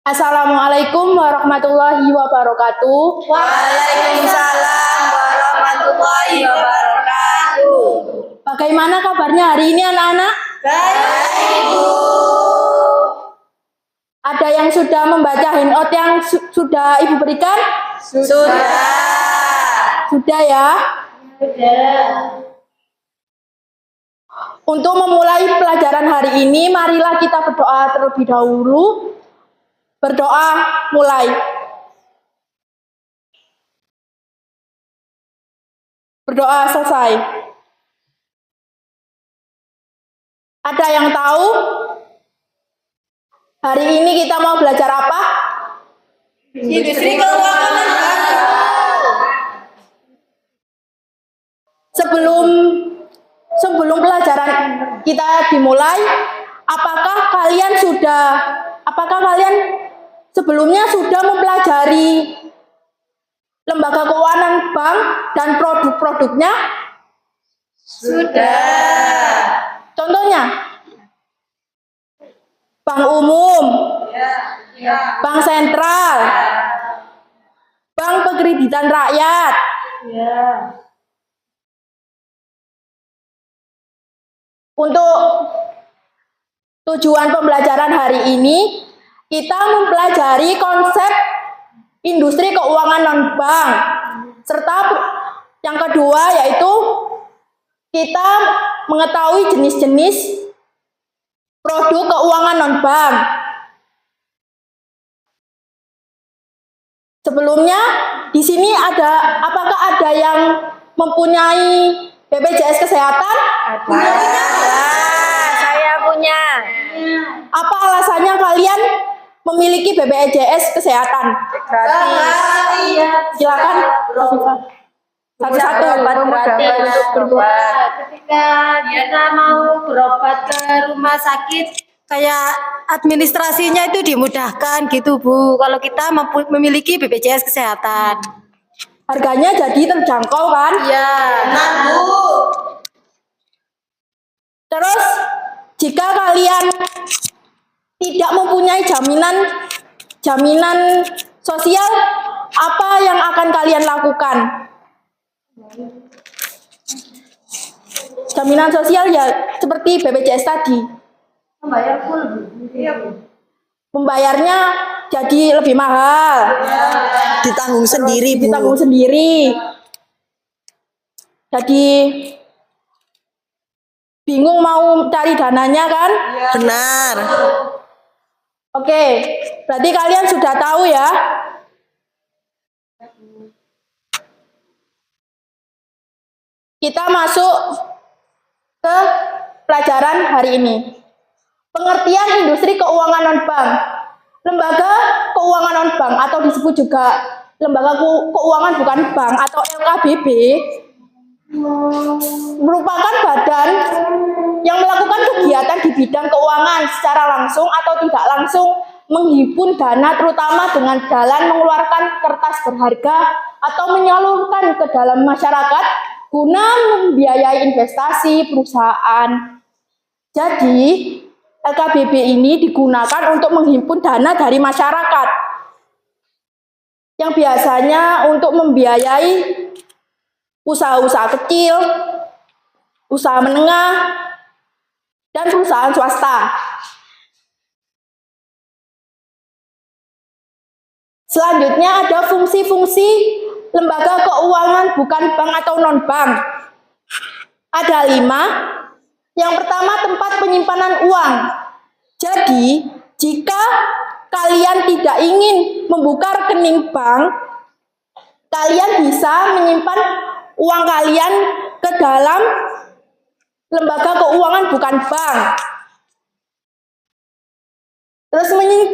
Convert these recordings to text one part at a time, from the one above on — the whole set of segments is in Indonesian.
Assalamualaikum warahmatullahi wabarakatuh. Waalaikumsalam warahmatullahi wabarakatuh. Bagaimana kabarnya hari ini anak-anak? Baik, Bu. Ada yang sudah membaca handout yang sudah Ibu berikan? Sudah. Sudah ya? Sudah. Untuk memulai pelajaran hari ini, marilah kita berdoa terlebih dahulu. Berdoa mulai. Berdoa selesai. Ada yang tahu? Hari ini kita mau belajar apa? Industri keuangan negara. Sebelum pelajaran kita dimulai, apakah kalian sebelumnya sudah mempelajari lembaga keuangan bank dan produk-produknya? Sudah. Contohnya, bank umum, Ya. bank sentral, bank pekreditan rakyat. Ya. Untuk tujuan pembelajaran hari ini, kita mempelajari konsep industri keuangan non-bank. Serta yang kedua yaitu kita mengetahui jenis-jenis produk keuangan non-bank. Sebelumnya, di sini apakah ada yang mempunyai BPJS Kesehatan? Saya punya. Apa alasannya kalian memiliki BPJS Kesehatan? Gratis. Silakan, satu-satu. Ketika Diana mau berobat ke rumah sakit, kayak administrasinya itu dimudahkan gitu, Bu. Kalau kita memiliki BPJS Kesehatan. Harganya jadi terjangkau kan? Iya. Nah, Bu. Terus, jika kalian tidak mempunyai jaminan sosial, apa yang akan kalian lakukan? Jaminan sosial ya seperti BPJS tadi. Membayar full, Bu. Iya, Bu. Membayarnya jadi lebih mahal. Ditanggung sendiri, Bu. Ditanggung sendiri. Jadi bingung mau cari dananya kan? Benar. Oke, berarti kalian sudah tahu ya. Kita masuk ke pelajaran hari ini. Pengertian industri keuangan non-bank. Lembaga keuangan non-bank atau disebut juga lembaga keuangan bukan bank atau LKBB merupakan badan yang melakukan kegiatan di bidang keuangan secara langsung atau tidak langsung menghimpun dana terutama dengan jalan mengeluarkan kertas berharga atau menyalurkan ke dalam masyarakat guna membiayai investasi perusahaan. Jadi, LKBB ini digunakan untuk menghimpun dana dari masyarakat yang biasanya untuk membiayai usaha-usaha kecil, usaha menengah, dan perusahaan swasta. Selanjutnya ada fungsi-fungsi lembaga keuangan bukan bank atau non-bank. Ada 5. Yang pertama, tempat penyimpanan uang. Jadi, jika kalian tidak ingin membuka rekening bank, kalian bisa menyimpan uang kalian ke dalam lembaga keuangan bukan bank. Terus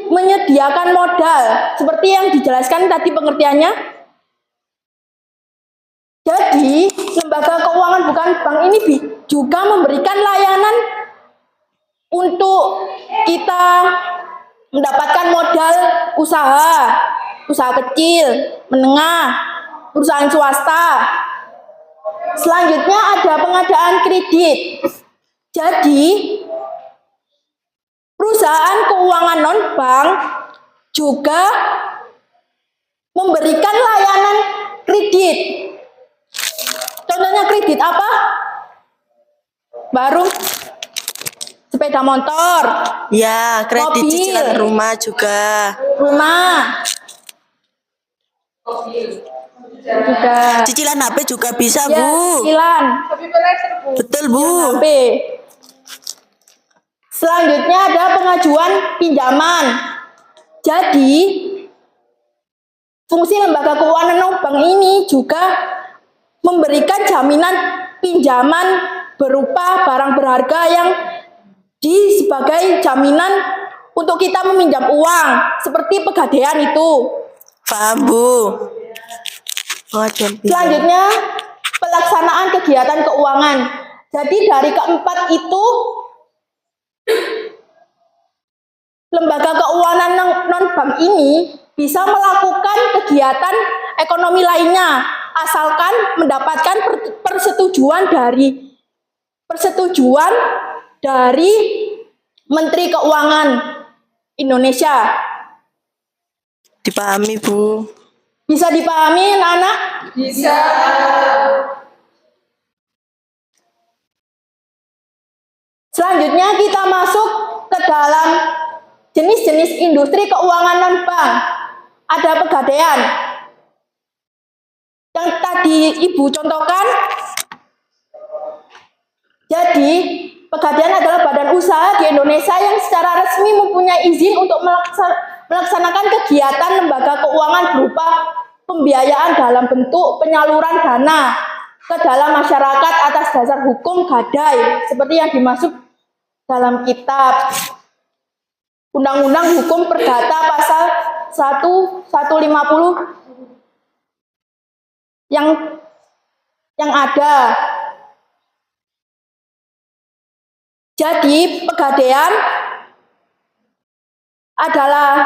menyediakan modal, seperti yang dijelaskan tadi pengertiannya. Jadi, lembaga keuangan bukan bank ini juga memberikan layanan untuk kita mendapatkan modal usaha kecil, menengah, perusahaan swasta. Selanjutnya ada pengadaan kredit. Jadi, perusahaan keuangan non-bank juga memberikan layanan kredit. Contohnya kredit apa? Baru sepeda motor, Ya, kredit Mobil. cicilan rumah juga. rumah, juga Cicilan HP juga bisa, ya, Bu. cicilan, Betul, Bu. HP. Selanjutnya ada pengajuan pinjaman. Jadi, fungsi lembaga keuangan non-bank ini juga memberikan jaminan pinjaman berupa barang berharga yang sebagai jaminan untuk kita meminjam uang, seperti pegadaian itu. Paham, Bu. Pengajuan pinjam. Selanjutnya, pelaksanaan kegiatan keuangan. Jadi dari keempat itu, lembaga keuangan non-bank ini bisa melakukan kegiatan ekonomi lainnya, asalkan mendapatkan persetujuan dari Menteri Keuangan Indonesia. Dipahami, Bu. Bisa dipahami, anak-anak? Bisa. Selanjutnya kita masuk ke dalam jenis-jenis industri keuangan non-bank. Ada pegadaian. Yang tadi Ibu contohkan. Jadi, pegadaian adalah badan usaha di Indonesia yang secara resmi mempunyai izin untuk melaksanakan kegiatan lembaga keuangan berupa pembiayaan dalam bentuk penyaluran dana ke dalam masyarakat atas dasar hukum gadai, seperti yang dimaksud dalam kitab Undang-Undang Hukum Perdata pasal 1150 yang ada. Jadi pegadaian adalah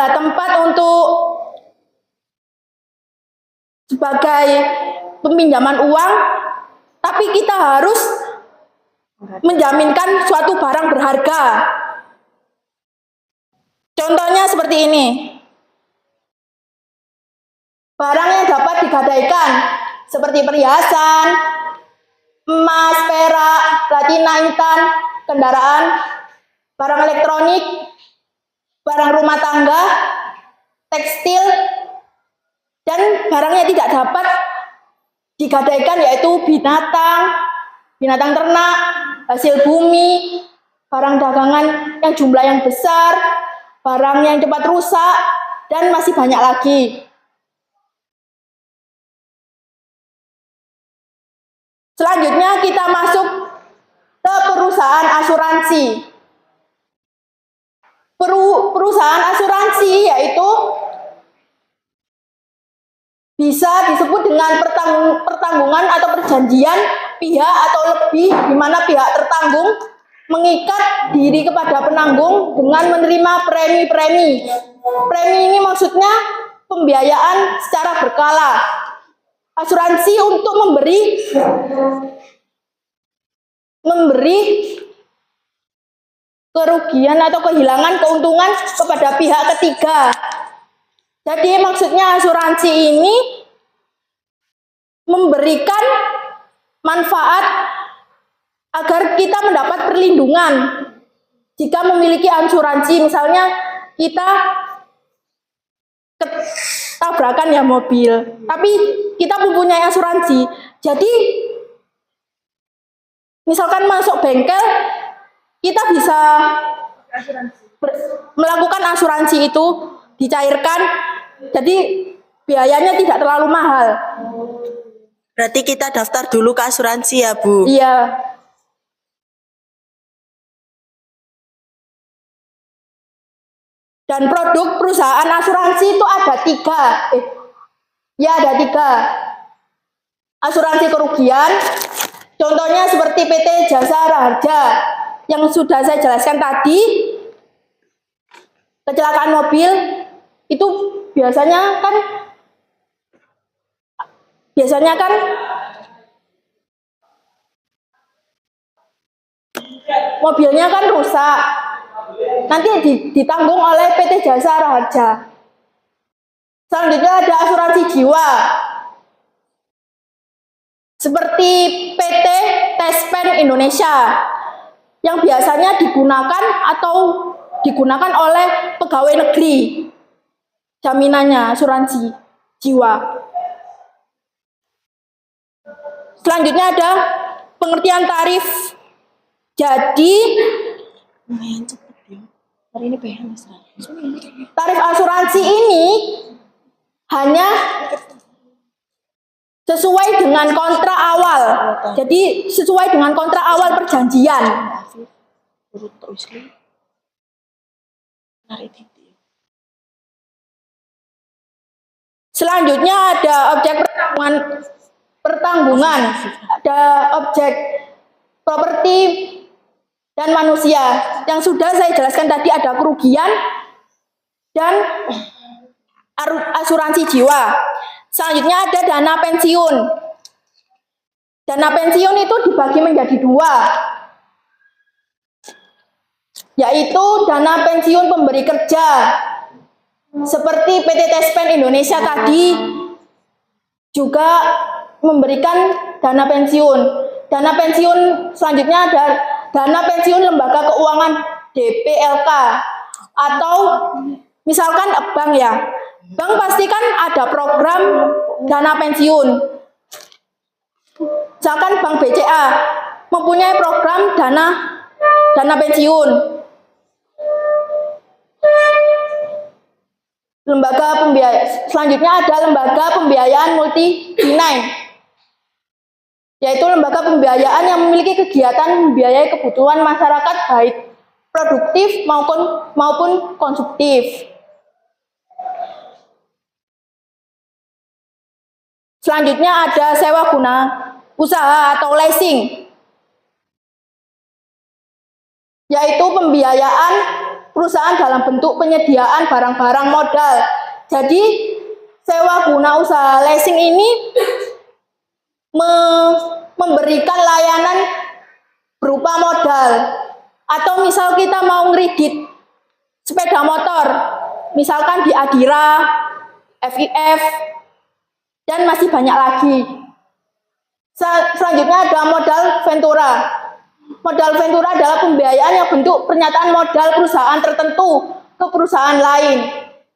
tempat untuk sebagai peminjaman uang, tapi kita harus menjaminkan suatu barang berharga. Contohnya seperti ini. Barang yang dapat digadaikan seperti perhiasan, emas, perak, platina, intan, kendaraan, barang elektronik, barang rumah tangga, tekstil, dan barang yang tidak dapat digadaikan yaitu binatang ternak, hasil bumi, barang dagangan yang jumlah yang besar, barang yang cepat rusak, dan masih banyak lagi. Selanjutnya kita masuk ke perusahaan asuransi. Perusahaan asuransi yaitu bisa disebut dengan pertanggungan atau perjanjian pihak atau lebih, di mana pihak tertanggung mengikat diri kepada penanggung dengan menerima premi-premi. Premi ini maksudnya pembiayaan secara berkala. Asuransi untuk memberi kerugian atau kehilangan keuntungan kepada pihak ketiga. Jadi maksudnya asuransi ini memberikan manfaat agar kita mendapat perlindungan. Jika memiliki asuransi, misalnya kita tabrakan ya mobil, tapi kita mempunyai asuransi. Jadi misalkan masuk bengkel, kita bisa melakukan asuransi itu, dicairkan, jadi biayanya tidak terlalu mahal. Berarti kita daftar dulu ke asuransi ya, Bu? Iya. Dan produk perusahaan asuransi itu ada tiga. Ada tiga. Asuransi kerugian, contohnya seperti PT Jasa Raharja yang sudah saya jelaskan tadi. Kecelakaan mobil itu biasanya kan mobilnya kan rusak, nanti ditanggung oleh PT Jasa Raharja. Selanjutnya ada asuransi jiwa, seperti PT Tespen Indonesia, yang biasanya digunakan oleh pegawai negeri, jaminannya asuransi jiwa. Selanjutnya ada pengertian tarif. Jadi tarif asuransi ini hanya sesuai dengan kontrak awal. Jadi sesuai dengan kontrak awal perjanjian. Selanjutnya ada objek pertanggungan, ada objek properti dan manusia. Yang sudah saya jelaskan tadi, ada kerugian dan asuransi jiwa. Selanjutnya ada dana pensiun. Dana pensiun itu dibagi menjadi dua, yaitu dana pensiun pemberi kerja, seperti PT Tespen Indonesia tadi juga memberikan dana pensiun. Dana pensiun selanjutnya ada dana pensiun lembaga keuangan DPLK, atau misalkan bank ya. Bank pasti kan ada program dana pensiun. Misalkan Bank BCA mempunyai program dana pensiun. Selanjutnya ada lembaga pembiayaan multi binary, yaitu lembaga pembiayaan yang memiliki kegiatan membiayai kebutuhan masyarakat baik produktif maupun konsumtif. Selanjutnya ada sewa guna usaha atau leasing, yaitu pembiayaan perusahaan dalam bentuk penyediaan barang-barang modal. Jadi sewa guna usaha leasing ini memberikan layanan berupa modal, atau misal kita mau ngeridit sepeda motor, misalkan di Adira, FIF, dan masih banyak lagi. Selanjutnya ada modal Ventura. Modal Ventura adalah pembiayaan yang bentuk pernyataan modal perusahaan tertentu ke perusahaan lain.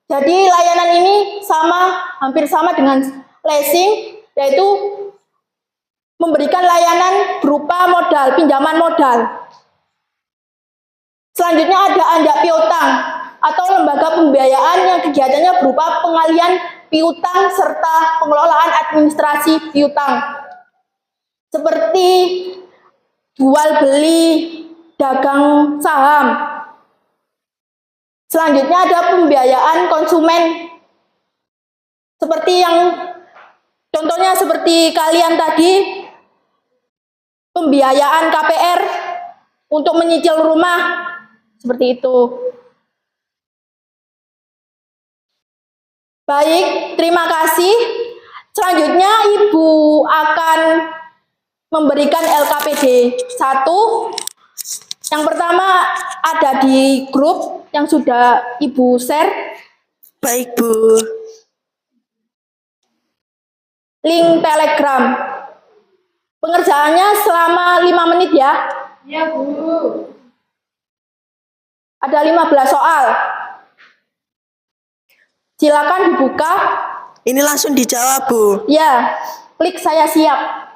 Jadi layanan ini hampir sama dengan leasing, yaitu memberikan layanan berupa modal, pinjaman modal. Selanjutnya ada anjak piutang, atau lembaga pembiayaan yang kegiatannya berupa pengalian piutang serta pengelolaan administrasi piutang, seperti jual beli, dagang saham. Selanjutnya ada pembiayaan konsumen, seperti contohnya seperti kalian tadi, pembiayaan KPR untuk menyicil rumah, seperti itu. Baik, terima kasih. Selanjutnya Ibu akan memberikan LKPD 1. Yang pertama ada di grup yang sudah Ibu share. Baik, Bu. Link Telegram. Pengerjaannya selama 5 menit ya. Iya, Bu. Ada 15 soal. Silakan dibuka. Ini langsung dijawab, Bu. Ya, klik saya siap.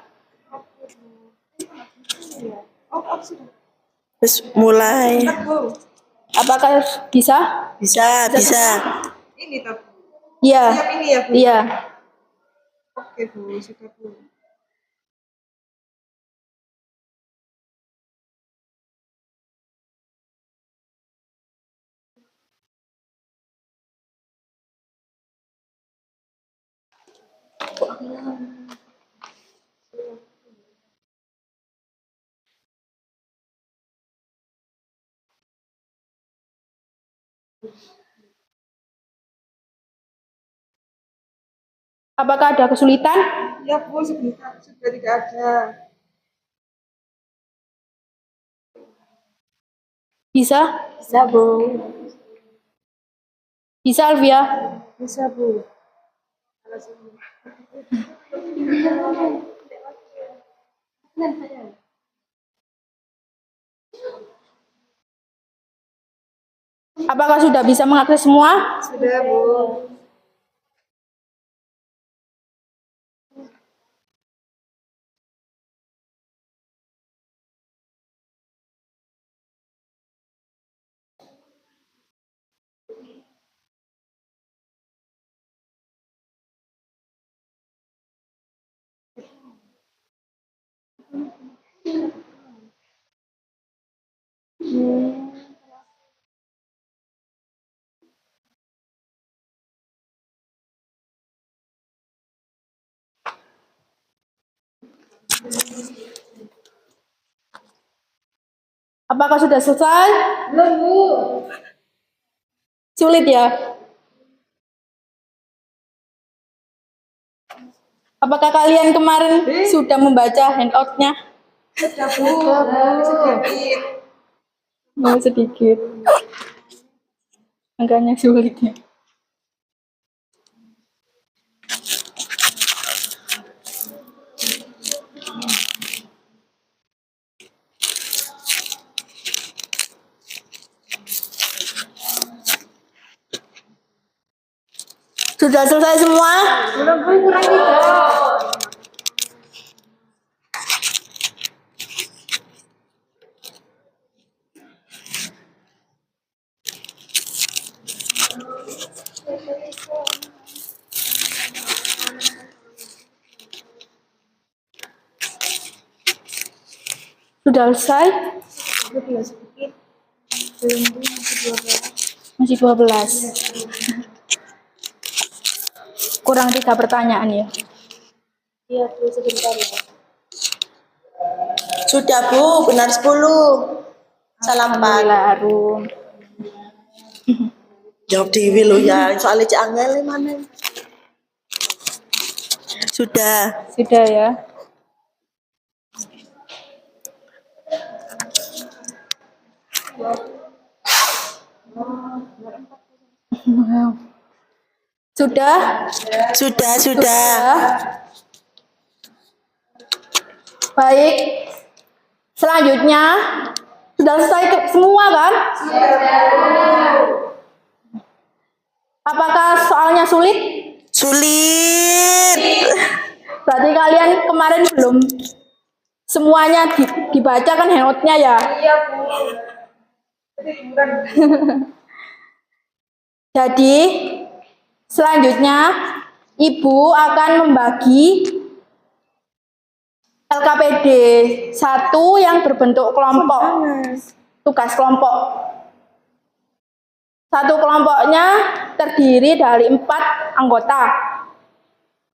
Terus mulai. Apakah bisa? Bisa. Ini toh, Bu. Iya. Siap ini ya, Bu? Iya. Oke, Bu. Sudah, Bu. Apakah ada kesulitan? Ya, Bu, sebentar. Sudah tidak ada. Bisa? Bisa, Bu. Bisa, Alvia? Bisa, Bu. Apakah sudah bisa mengakses semua? Sudah, Bu. Apakah sudah selesai? Belum, Bu. Sulit ya? Apakah kalian kemarin sudah membaca handout-nya? Sudah, Bu. Sedikit. Oh, sedikit. Angkanya sulit ya. Sudah selesai semua? Belum, Bu. Kurang 3. Sudah selesai? Masih 12. Kurang 3 pertanyaan ya. Iya, Bu. Sebentar ya. Sudah, Bu. Benar 10. Salah 4. Alhamdulillah, Arum. Jawab dewi lo ya. Soalnya cek angel mana. Sudah. Sudah ya. Sudah? Sudah. Baik. Selanjutnya sudah selesai semua kan? Apakah soalnya sulit? Sulit. Berarti kalian kemarin belum semuanya dibaca kan handout-nya ya? Iya, Bu. Jadi selanjutnya Ibu akan membagi LKPD 1 yang berbentuk kelompok, tugas kelompok. Satu kelompoknya terdiri dari 4 anggota.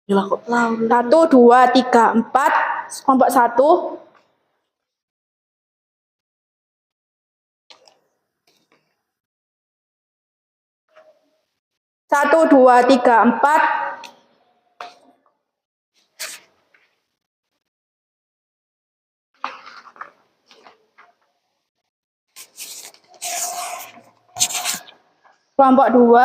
Gila kok tahu. 1, 2, 3, 4, kelompok 1. Satu, dua, tiga, 4. Kelompok 2.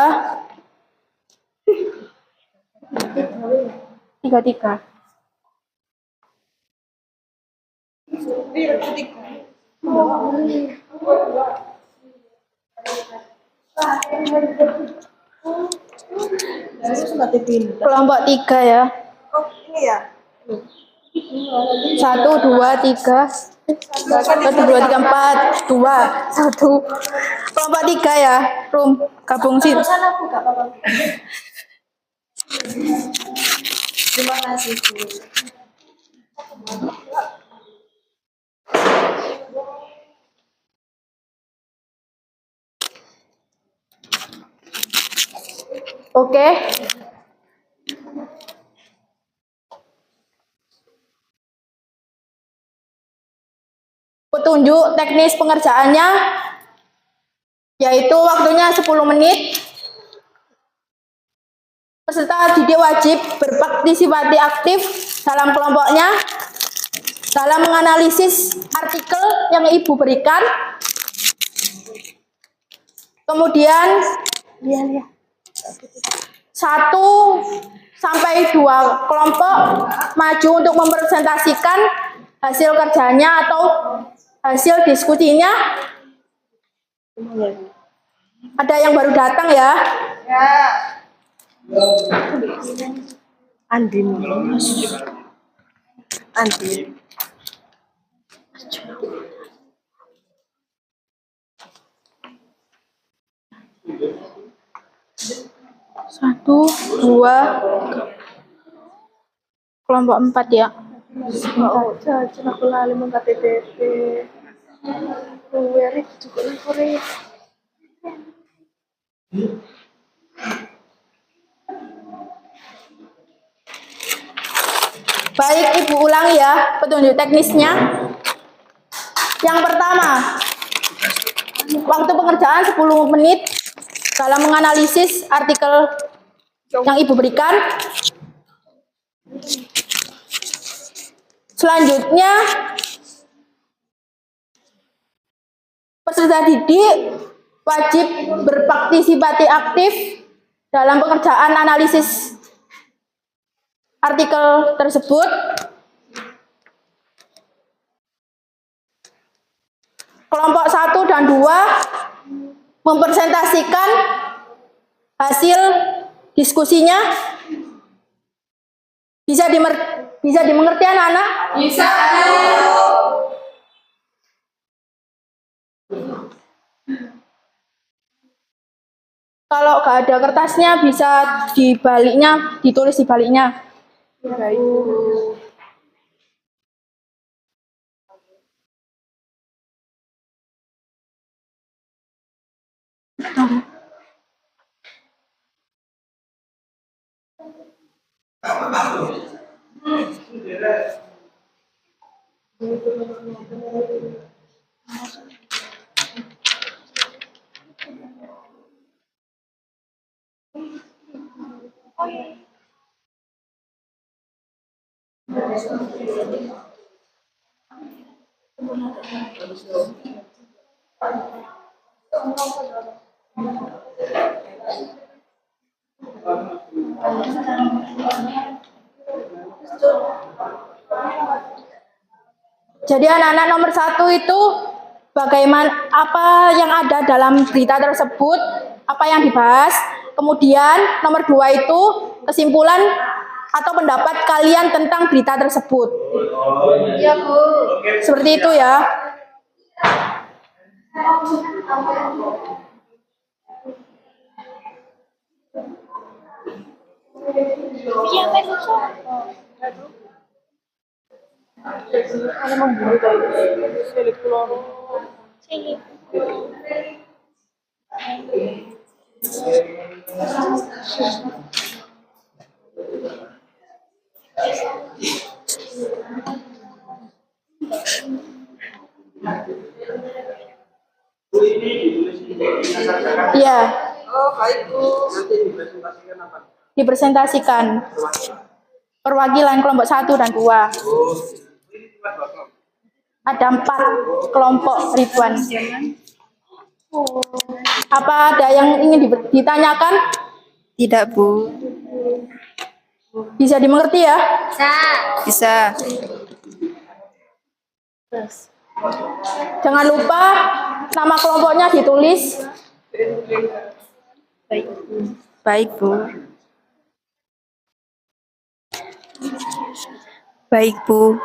3. Kelompok 3 ya. Oh, ini ya. 1, 2, 3. 1, 2, 3, 4, 2, 1. Kelompok 3 ya. Rum, gabung sih. Sana, Bu. Gak apa-apa. Terima kasih, Bu. Oke. Petunjuk teknis pengerjaannya yaitu waktunya 10 menit. Peserta didik wajib berpartisipasi aktif dalam kelompoknya dalam menganalisis artikel yang Ibu berikan. Kemudian 1 sampai 2 kelompok maju untuk mempresentasikan hasil kerjanya atau hasil diskusinya. Ada yang baru datang ya? Andin. Andin. Satu, dua, kelompok 4 ya. Oh, jajan aku lali mau KTP. Luwe juga Korea. Baik, Ibu ulangi ya petunjuk teknisnya. Yang pertama, waktu pengerjaan 10 menit dalam menganalisis artikel yang Ibu berikan. Selanjutnya, peserta didik wajib berpartisipasi aktif dalam pengerjaan analisis artikel tersebut. Kelompok 1 dan 2 mempresentasikan hasil diskusinya. Bisa dimengerti anak-anak? Bisa. Kalau nggak ada kertasnya bisa dibaliknya, ditulis di baliknya. Jadi anak-anak nomor 1 itu bagaimana, apa yang ada dalam berita tersebut, apa yang dibahas. Kemudian nomor 2 itu kesimpulan atau pendapat kalian tentang berita tersebut. Iya, Bu. Seperti itu ya. Iya. Oh, baik, Bu. Dipresentasikan perwakilan kelompok 1 dan 2. Ada 4 kelompok, Ridwan. Apa ada yang ingin ditanyakan? Tidak, Bu. Bisa dimengerti ya? Bisa. Jangan lupa nama kelompoknya ditulis. Baik, Bu. Baik, Bu.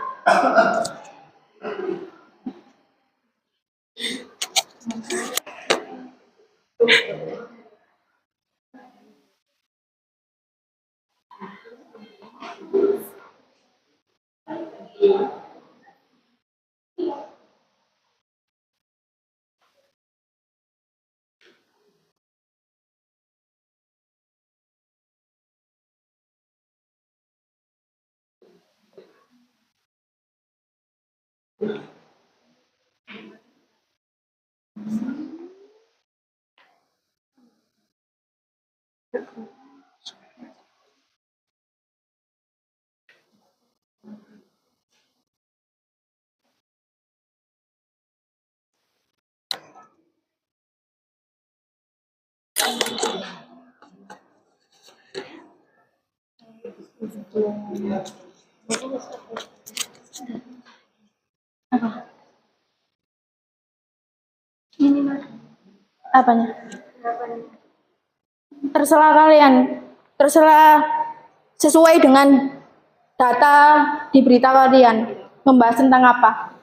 Apanya? Terserah kalian. Terserah sesuai dengan data di berita kalian. Membahas tentang apa?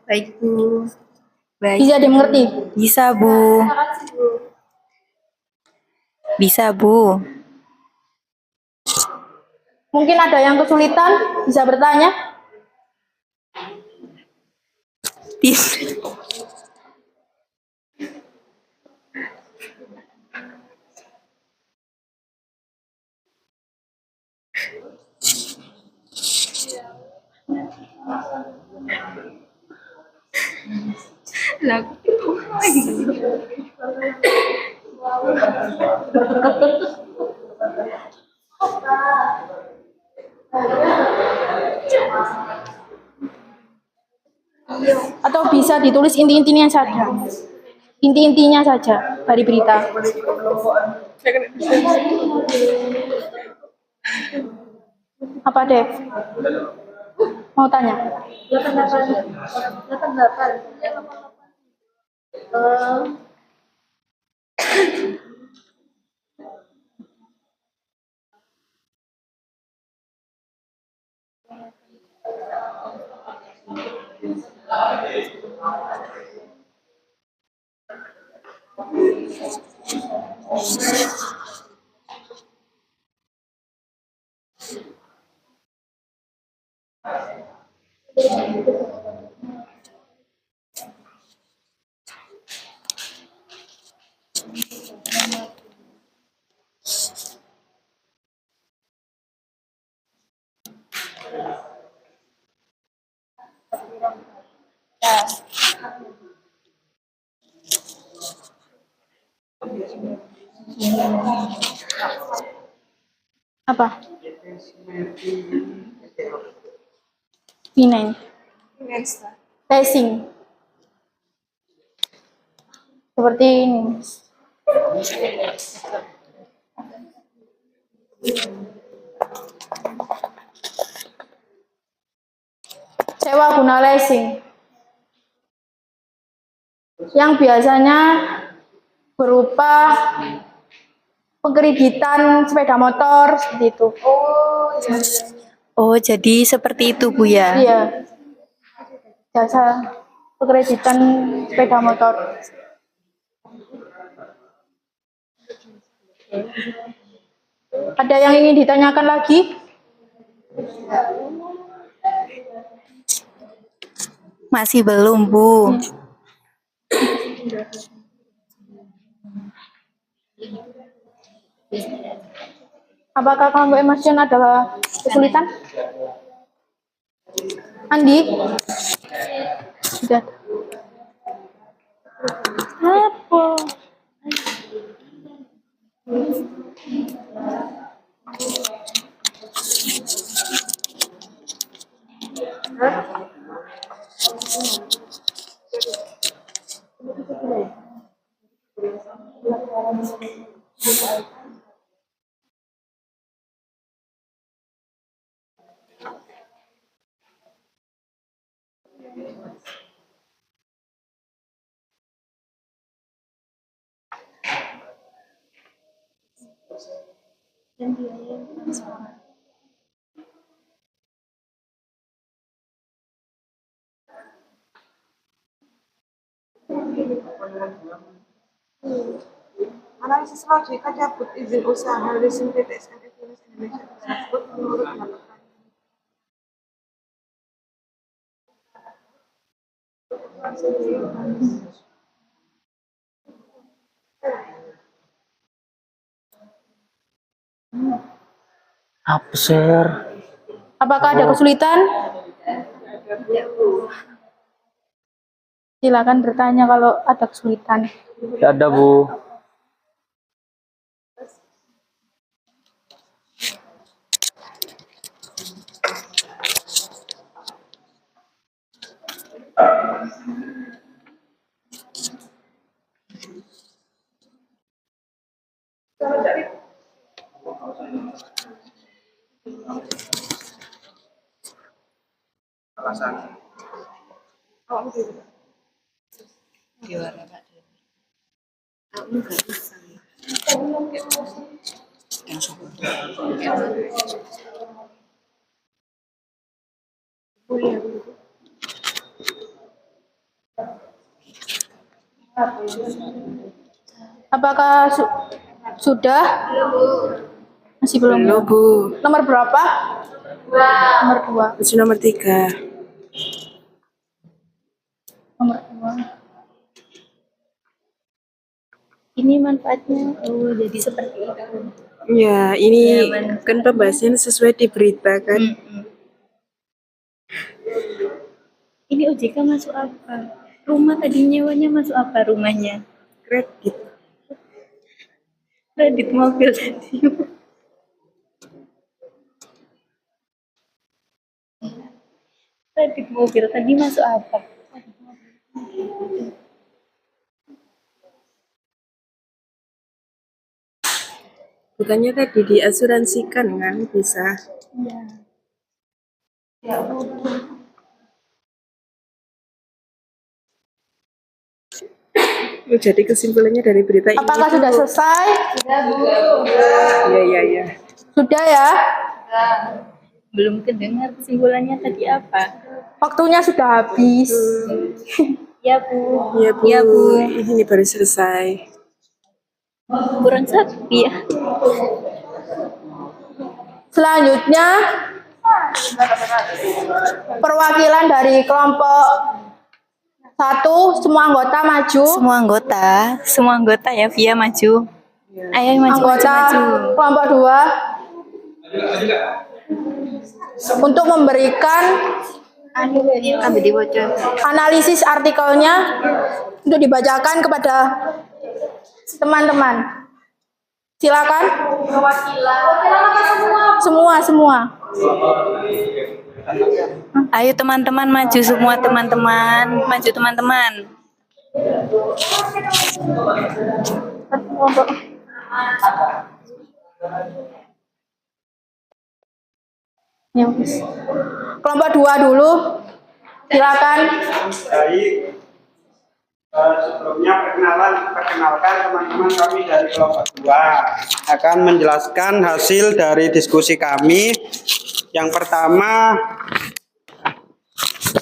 Baik, Bu. Baik. Bisa dimengerti? Bisa, Bu. Bisa, Bu. Mungkin ada yang kesulitan, bisa bertanya. Bisa. Atau bisa ditulis inti-intinya saja. Inti-intinya saja dari berita. Apa, Dev? Mau tanya? 88. Apa? Finance. Racing. Seperti ini. Sewa guna leasing. Yang biasanya berupa pengkreditan sepeda motor seperti itu. Oh, jadi seperti itu, Bu ya. Iya. Jasa pengkreditan sepeda motor. Ada yang ingin ditanyakan lagi? Masih belum, Bu. Apakah kelompok emersion ada kesulitan? Andi? Sudah. Apa? Analisis logika cabut izin usaha leasing PT SNF Finance Indonesia tersebut menurut laporan. Apa, Sir? Apakah ada kesulitan? Silakan bertanya kalau ada kesulitan. Tidak ada, Bu. pasang. Apakah sudah? Masih belum. Belum, Bu. Nomor berapa? Nomor 2. Masih nomor 3. Nomor 2. Ini manfaatnya, oh jadi seperti itu. Ya, ini kan pembahasan sesuai di berita kan. Ini OJK masuk apa? Rumah tadi nyewanya masuk apa rumahnya? Kredit. Kredit mobil tadi. Kredit mobil tadi masuk apa? Bukannya tadi diasuransikan kan bisa. Jadi kesimpulannya dari berita ini. Apakah sudah selesai? Iya. Sudah ya? Belum kedengar kesimpulannya tadi apa? Waktunya sudah habis. Ya Bu. Iya, Bu. Ya Bu. Ini baru selesai. Kurang sepi ya. Selanjutnya perwakilan dari kelompok 1, semua anggota maju. Semua anggota ya Via maju. Ayo maju, Anggota maju. kelompok 2 untuk memberikan analisis artikelnya untuk dibacakan kepada teman-teman. Silakan. Semua. Ayo teman-teman maju semua teman-teman. Maju teman-teman. Kelompok 2 dulu. Silakan. Baik. Sebelumnya perkenalkan teman-teman kami dari kelompok 2 akan menjelaskan hasil dari diskusi kami. Yang pertama,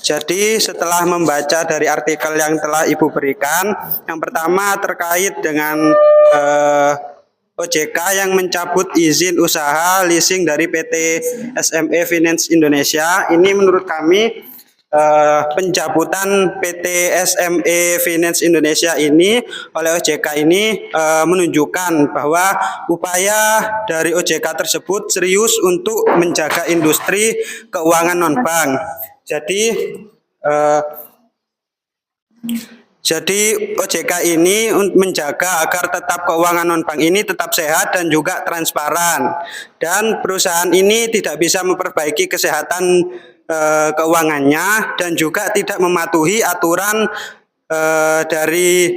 jadi setelah membaca dari artikel yang telah Ibu berikan, yang pertama terkait dengan OJK yang mencabut izin usaha leasing dari PT SME Finance Indonesia. Ini menurut kami pencabutan PT SME Finance Indonesia ini oleh OJK ini menunjukkan bahwa upaya dari OJK tersebut serius untuk menjaga industri keuangan non-bank. Jadi OJK ini menjaga agar tetap keuangan non-bank ini tetap sehat dan juga transparan. Dan perusahaan ini tidak bisa memperbaiki kesehatan keuangannya dan juga tidak mematuhi aturan dari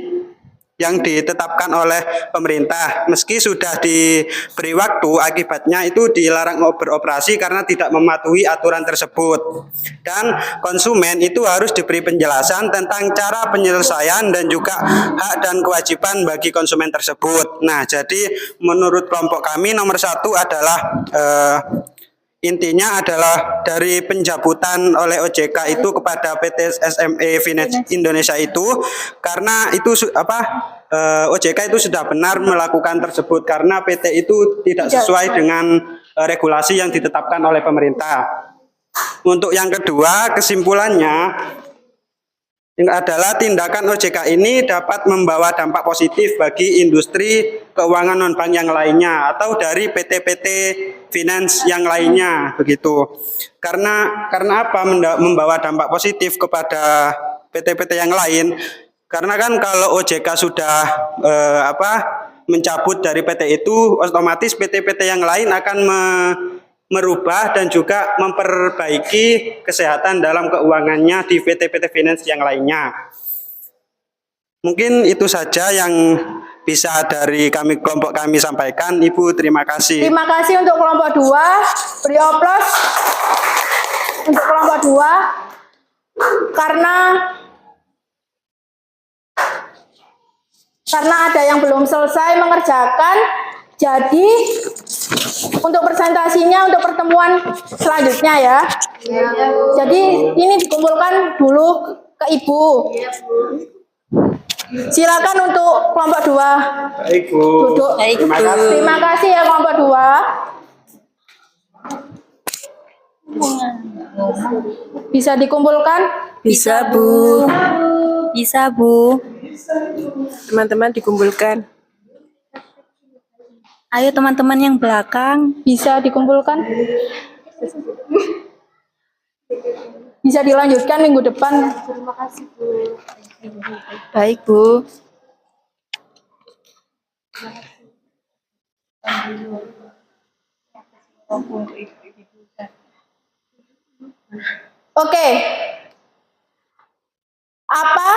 yang ditetapkan oleh pemerintah. Meski sudah diberi waktu, akibatnya itu dilarang beroperasi karena tidak mematuhi aturan tersebut. Dan konsumen itu harus diberi penjelasan tentang cara penyelesaian dan juga hak dan kewajiban bagi konsumen tersebut. Nah, jadi menurut kelompok kami nomor 1 adalah intinya adalah dari pencabutan oleh OJK itu kepada PT SME Finance Indonesia itu karena itu OJK itu sudah benar melakukan tersebut karena PT itu tidak sesuai dengan regulasi yang ditetapkan oleh pemerintah. Untuk yang kedua, kesimpulannya adalah tindakan OJK ini dapat membawa dampak positif bagi industri keuangan non-bank yang lainnya atau dari PT-PT finance yang lainnya begitu. Karena apa membawa dampak positif kepada PT-PT yang lain? Karena kan kalau OJK sudah mencabut dari PT itu, otomatis PT-PT yang lain akan merubah dan juga memperbaiki kesehatan dalam keuangannya di PT-PT finance yang lainnya. Mungkin itu saja yang bisa dari kelompok kami sampaikan. Ibu, terima kasih. Terima kasih untuk kelompok 2. Beri oplos untuk kelompok 2. karena ada yang belum selesai mengerjakan, jadi untuk presentasinya untuk pertemuan selanjutnya ya. Jadi ini dikumpulkan dulu ke Ibu. Silakan untuk kelompok 2 Baik, Bu. duduk. Terima kasih. Terima kasih ya kelompok 2. Bisa dikumpulkan? Bisa, Bu. Bisa, Bu. Teman-teman dikumpulkan. Ayo teman-teman yang belakang. Bisa dikumpulkan? Bisa dilanjutkan minggu depan. Baik, Bu. Oke. Apa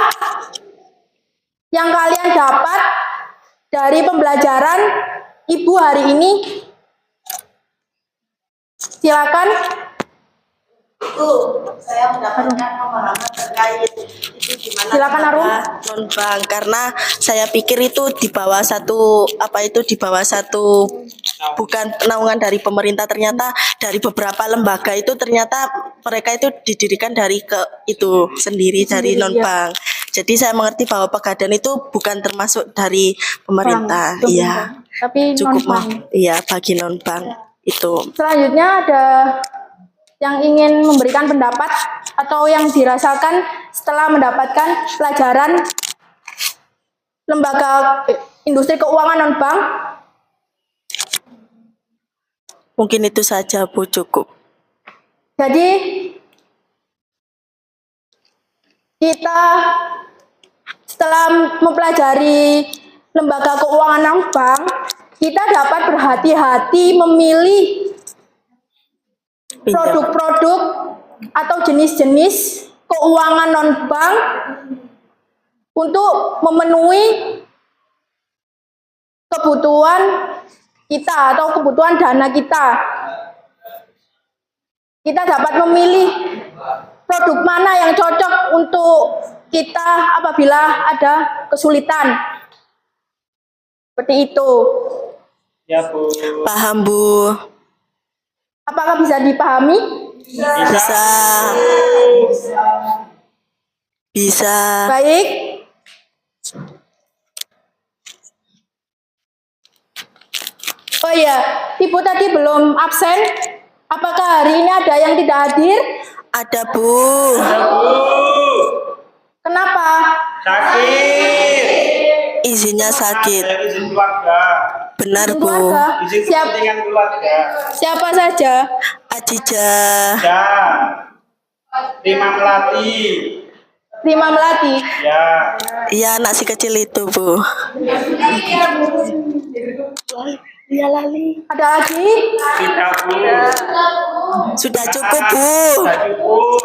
yang kalian dapat dari pembelajaran Ibu hari ini? Silakan. Saya mendapatkan pemahaman terkait itu gimana Silakan, Arum. non-bank, karena saya pikir itu di bawah satu bukan naungan dari pemerintah, ternyata dari beberapa lembaga itu ternyata mereka itu didirikan dari itu sendiri dari non-bank. Jadi saya mengerti bahwa Pegadaian itu bukan termasuk dari pemerintah. Bank, Iya. Tapi Cukup non-bank. iya bagi non-bank itu. Selanjutnya ada yang ingin memberikan pendapat atau yang dirasakan setelah mendapatkan pelajaran lembaga industri keuangan non-bank? Mungkin itu saja, Bu, cukup. Jadi kita setelah mempelajari lembaga keuangan non-bank, kita dapat berhati-hati memilih produk-produk atau jenis-jenis keuangan non-bank untuk memenuhi kebutuhan kita atau kebutuhan dana kita. Kita dapat memilih produk mana yang cocok untuk kita apabila ada kesulitan. Seperti itu. Ya, Bu. Paham, Bu. Apakah bisa dipahami? Bisa. Bisa. Baik. Oh iya, Ibu tadi belum absen. Apakah hari ini ada yang tidak hadir? Ada, Bu. Kenapa? Sakit. Izinnya sakit. Izin keluarga. Benar, Bu. Keluarga. Izin kepentingan keluarga. Siapa saja? Ajija. Ya. Terima Melati. Rima Melati. Ya. Iya, anak si kecil itu, Bu. Ada lagi? Tidak, Bu. Sudah cukup, Bu. Sudah cukup.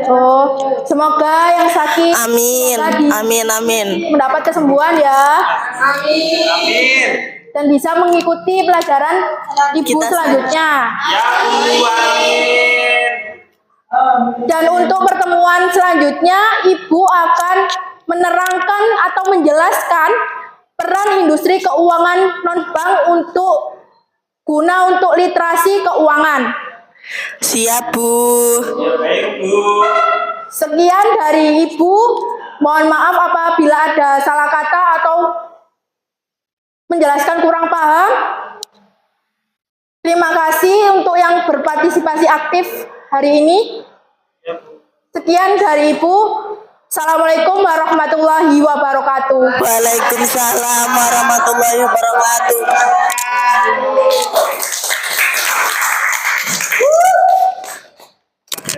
Oh, semoga yang sakit Amin. tadi Amin, amin. mendapat kesembuhan ya. Amin. Dan bisa mengikuti pelajaran Ibu Kita selanjutnya. Ya, Bu. Amin. Dan untuk pertemuan selanjutnya, Ibu akan menerangkan atau menjelaskan peran industri keuangan non-bank guna untuk literasi keuangan. Siap, Bu. Ya, baik, Bu. Sekian dari Ibu. Mohon maaf apabila ada salah kata atau menjelaskan kurang paham. Terima kasih untuk yang berpartisipasi aktif hari ini. Sekian dari Ibu. Assalamualaikum warahmatullahi wabarakatuh. Waalaikumsalam warahmatullahi wabarakatuh.